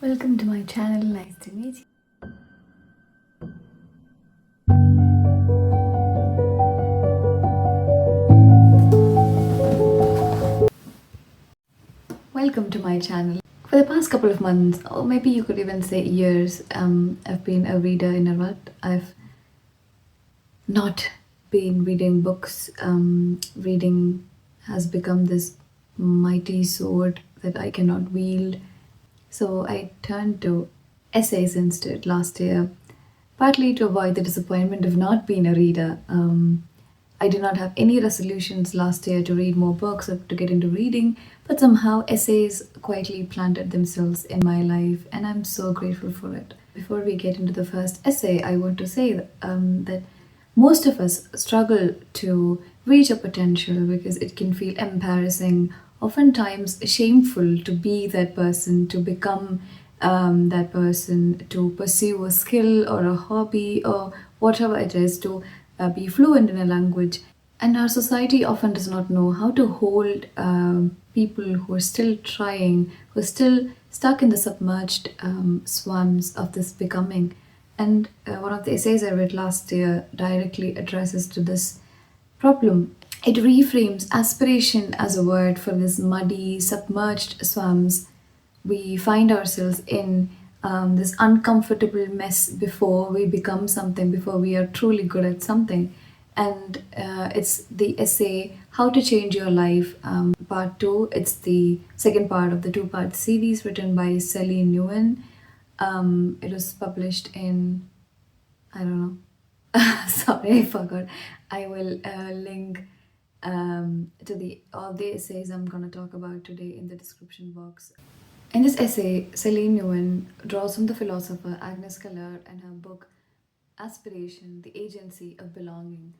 Welcome to my channel. Nice to meet you. Welcome to my channel. For the past couple of months, or maybe you could even say years, I've been a reader in a rut. I've not been reading books. Reading has become this mighty sword that I cannot wield. So I turned to essays instead last year, partly to avoid the disappointment of not being a reader. I did not have any resolutions last year to read more books or to get into reading, but somehow essays quietly planted themselves in my life, and I'm so grateful for it. Before we get into the first essay, I want to say that most of us struggle to reach a potential because it can feel embarrassing, oftentimes shameful to be that person, to become that person, to pursue a skill or a hobby or whatever it is, to be fluent in a language. And our society often does not know how to hold people who are still trying, who are still stuck in the submerged swamps of this becoming. And one of the essays I read last year directly addresses to this problem. It reframes aspiration as a word for this muddy, submerged swamps we find ourselves in, this uncomfortable mess before we become something, before we are truly good at something. And it's the essay How to Change Your Life, part two. It's the second part of the two-part series written by Shalin. It was published in, I don't know. Sorry, I forgot. I will link to the all the essays I'm gonna talk about today in the description box. In this essay, Celine Nguyen draws from the philosopher Agnes Callard and her book Aspiration, The Agency of Belonging.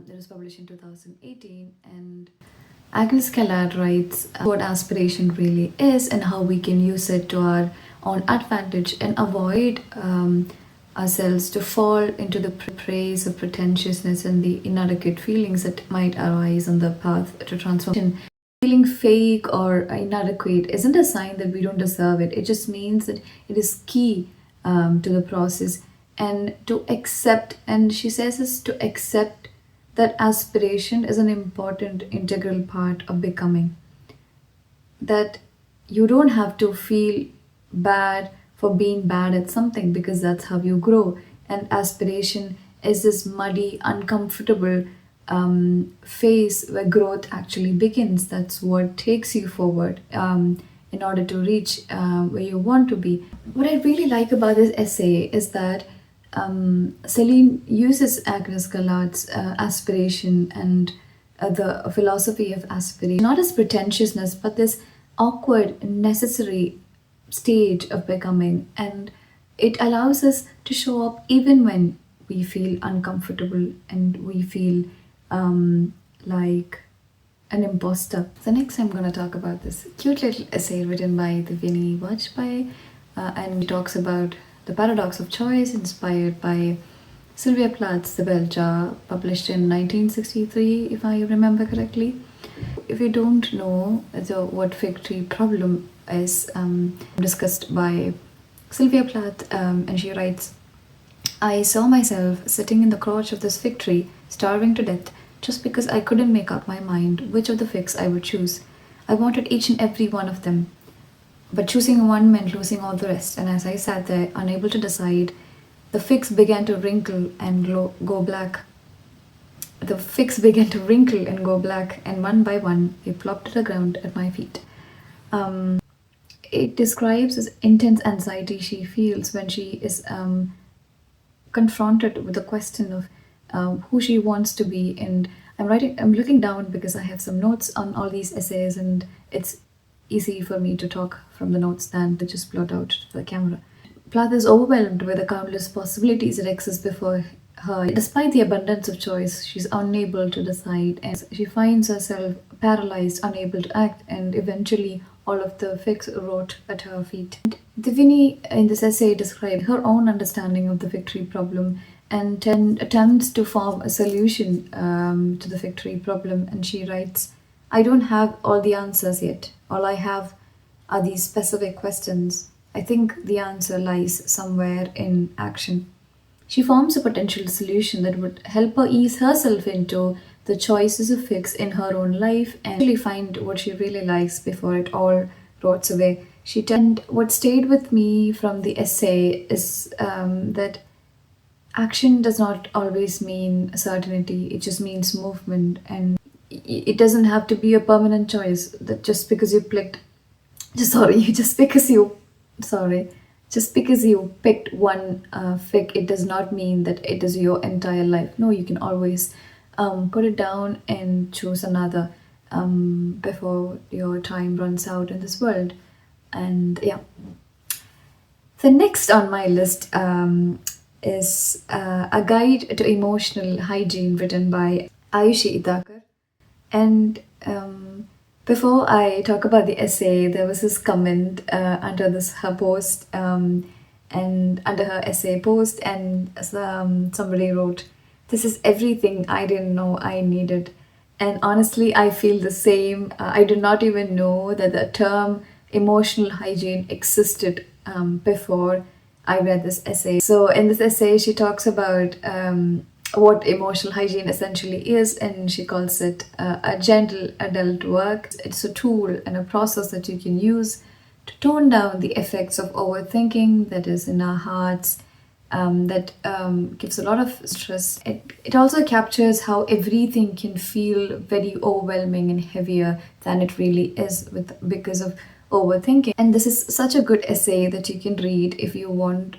It was published in 2018, and Agnes Callard writes what aspiration really is and how we can use it to our own advantage and avoid ourselves to fall into the praise of pretentiousness and the inadequate feelings that might arise on the path to transformation. Feeling fake or inadequate isn't a sign that we don't deserve it. It just means that it is key to the process, and to accept, and she says is to accept that aspiration is an important integral part of becoming. That you don't have to feel bad for being bad at something because that's how you grow. And aspiration is this muddy, uncomfortable phase where growth actually begins. That's what takes you forward in order to reach where you want to be. What I really like about this essay is that Celine uses Agnes Gallard's aspiration and the philosophy of aspiration not as pretentiousness but this awkward, necessary stage of becoming, and it allows us to show up even when we feel uncomfortable and we feel like an imposter. So next I'm going to talk about this cute little essay written by the Vinny Vajpayee, and it talks about the paradox of choice inspired by Sylvia Plath's The Bell Jar, published in 1963 if I remember correctly. If you don't know what fig tree problem is, discussed by Sylvia Plath, and she writes, I saw myself sitting in the crotch of this fig tree, starving to death, just because I couldn't make up my mind which of the figs I would choose. I wanted each and every one of them, but choosing one meant losing all the rest, and as I sat there, unable to decide, the figs began to wrinkle and go black. The figs began to wrinkle and go black, and one by one, they plopped to the ground at my feet. It describes this intense anxiety she feels when she is confronted with the question of who she wants to be. And I'm looking down because I have some notes on all these essays, and it's easy for me to talk from the notes than to just blot out to the camera. Plath is overwhelmed with the countless possibilities that exist before her. Despite the abundance of choice, she's unable to decide, and she finds herself paralyzed, unable to act, and eventually all of the figs rot at her feet. Divini in this essay described her own understanding of the fig tree problem and attempts to form a solution to the fig tree problem. And she writes, I don't have all the answers yet. All I have are these specific questions. I think the answer lies somewhere in action. She forms a potential solution that would help her ease herself into the choices of fix in her own life and really find what she really likes before it all rots away. And what stayed with me from the essay is that action does not always mean certainty, it just means movement, and it doesn't have to be a permanent choice that just because you picked just sorry just because you sorry just because you picked one fic, it does not mean that it is your entire life. No, you can always put it down and choose another before your time runs out in this world. And yeah, the next on my list is a guide to emotional hygiene written by Ayushi Idakar. And before I talk about the essay, there was this comment under this her post, and under her essay post, and somebody wrote, "This is everything I didn't know I needed." And honestly, I feel the same. I did not even know that the term emotional hygiene existed before I read this essay. So, in this essay, she talks about what emotional hygiene essentially is, and she calls it a gentle adult work. It's a tool and a process that you can use to tone down the effects of overthinking that is in our hearts, that gives a lot of stress. It also captures how everything can feel very overwhelming and heavier than it really is because of overthinking. And this is such a good essay that you can read if you want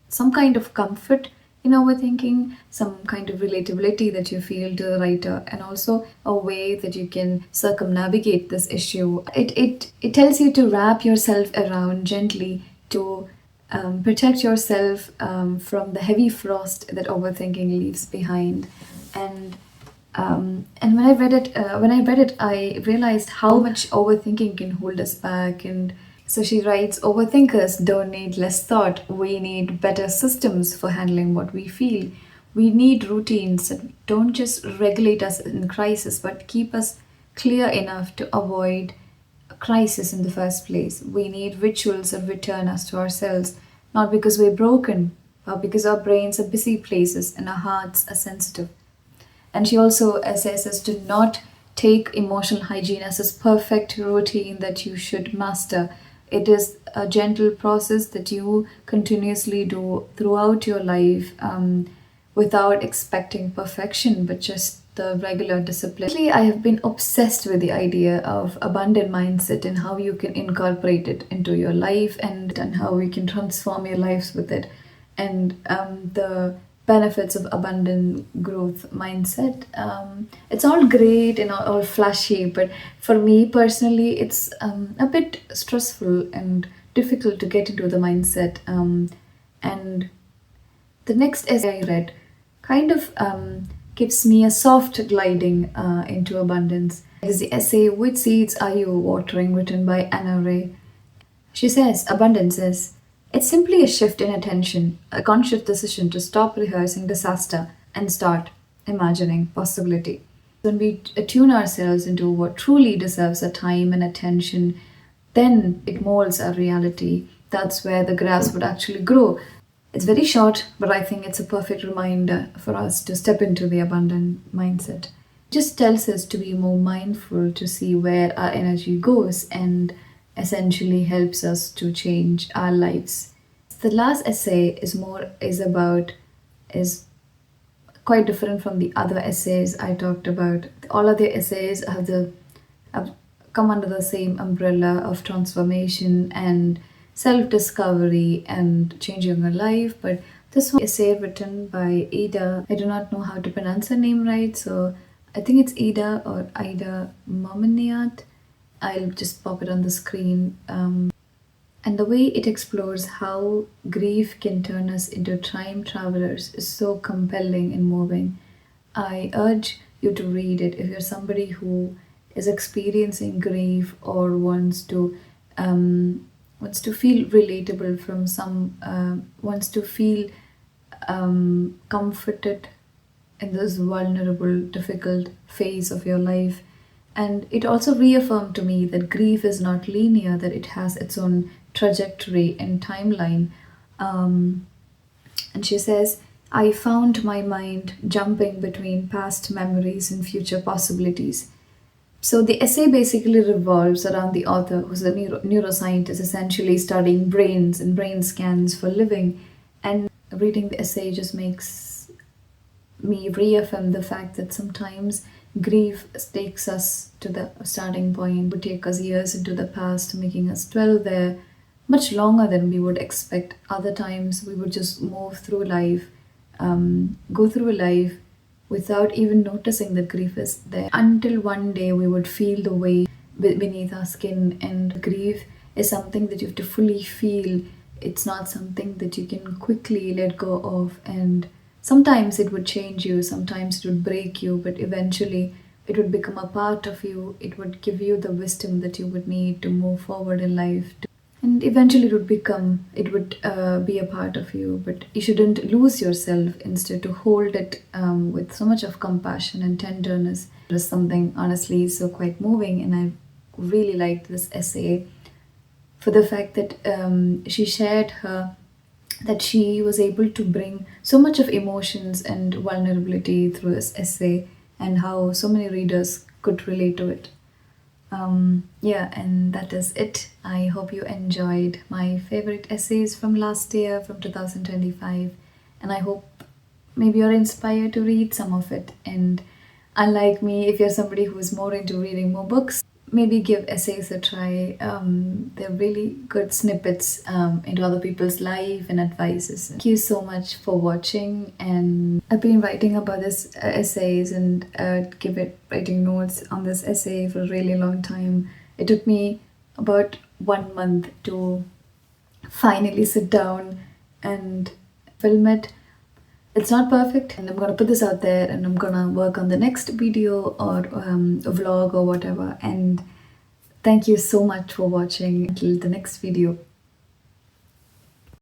some kind of comfort in overthinking, some kind of relatability that you feel to the writer, and also a way that you can circumnavigate this issue. It tells you to wrap yourself around gently to protect yourself from the heavy frost that overthinking leaves behind. And when I read it, I realized how much overthinking can hold us back. And so she writes, overthinkers don't need less thought. We need better systems for handling what we feel. We need routines that don't just regulate us in crisis, but keep us clear enough to avoid a crisis in the first place. We need rituals that return us to ourselves, not because we're broken, but because our brains are busy places and our hearts are sensitive. And she also says us to not take emotional hygiene as this perfect routine that you should master. It is a gentle process that you continuously do throughout your life, without expecting perfection, but just the regular discipline. Lately, I have been obsessed with the idea of abundant mindset and how you can incorporate it into your life, and how you can transform your lives with it. And the benefits of abundant growth mindset. It's all great and all flashy, but for me personally, it's a bit stressful and difficult to get into the mindset. And the next essay I read kind of gives me a soft gliding into abundance. It is the essay "Which Seeds Are You Watering?" written by Anna Ray. She says, abundance is, it's simply a shift in attention, a conscious decision to stop rehearsing disaster and start imagining possibility. When we attune ourselves into what truly deserves our time and attention, then it molds our reality. That's where the grass would actually grow. It's very short, but I think it's a perfect reminder for us to step into the abundant mindset. It just tells us to be more mindful, to see where our energy goes, and essentially helps us to change our lives. The last essay is quite different from the other essays I talked about. All of the essays have come under the same umbrella of transformation and self-discovery and changing your life. But this one essay written by Ada, I do not know how to pronounce her name right, so I think it's Ada or Ida Mominiat. I'll just pop it on the screen. And the way it explores how grief can turn us into time travelers is so compelling and moving. I urge you to read it if you're somebody who is experiencing grief or wants to feel relatable from wants to feel comforted in this vulnerable, difficult phase of your life. And it also reaffirmed to me that grief is not linear, that it has its own trajectory and timeline. Um, and she says, I found my mind jumping between past memories and future possibilities. So the essay basically revolves around the author, who's a neuroscientist, essentially studying brains and brain scans for living. And reading the essay just makes me reaffirm the fact that sometimes grief takes us to the starting point, would take us years into the past, making us dwell there much longer than we would expect. Other times we would just move through life, go through life without even noticing that grief is there, until one day we would feel the weight beneath our skin. And grief is something that you have to fully feel. It's not something that you can quickly let go of. And sometimes it would change you, sometimes it would break you, but eventually it would become a part of you. It would give you the wisdom that you would need to move forward in life, and eventually it would be a part of you. But you shouldn't lose yourself, instead to hold it with so much of compassion and tenderness. It is something honestly so quite moving, and I really liked this essay for the fact that she shared her that she was able to bring so much of emotions and vulnerability through this essay, and how so many readers could relate to it. Yeah, and that is it. I hope you enjoyed my favorite essays from last year, from 2025, and I hope maybe you're inspired to read some of it. And unlike me, if you're somebody who is more into reading more books, maybe give essays a try. They're really good snippets into other people's life and advices. Thank you so much for watching, and I've been writing about this essays and writing notes on this essay for a really long time. It took me about 1 month to finally sit down and film it. It's not perfect, and I'm gonna put this out there, and I'm gonna work on the next video or a vlog or whatever. And thank you so much for watching. Until the next video.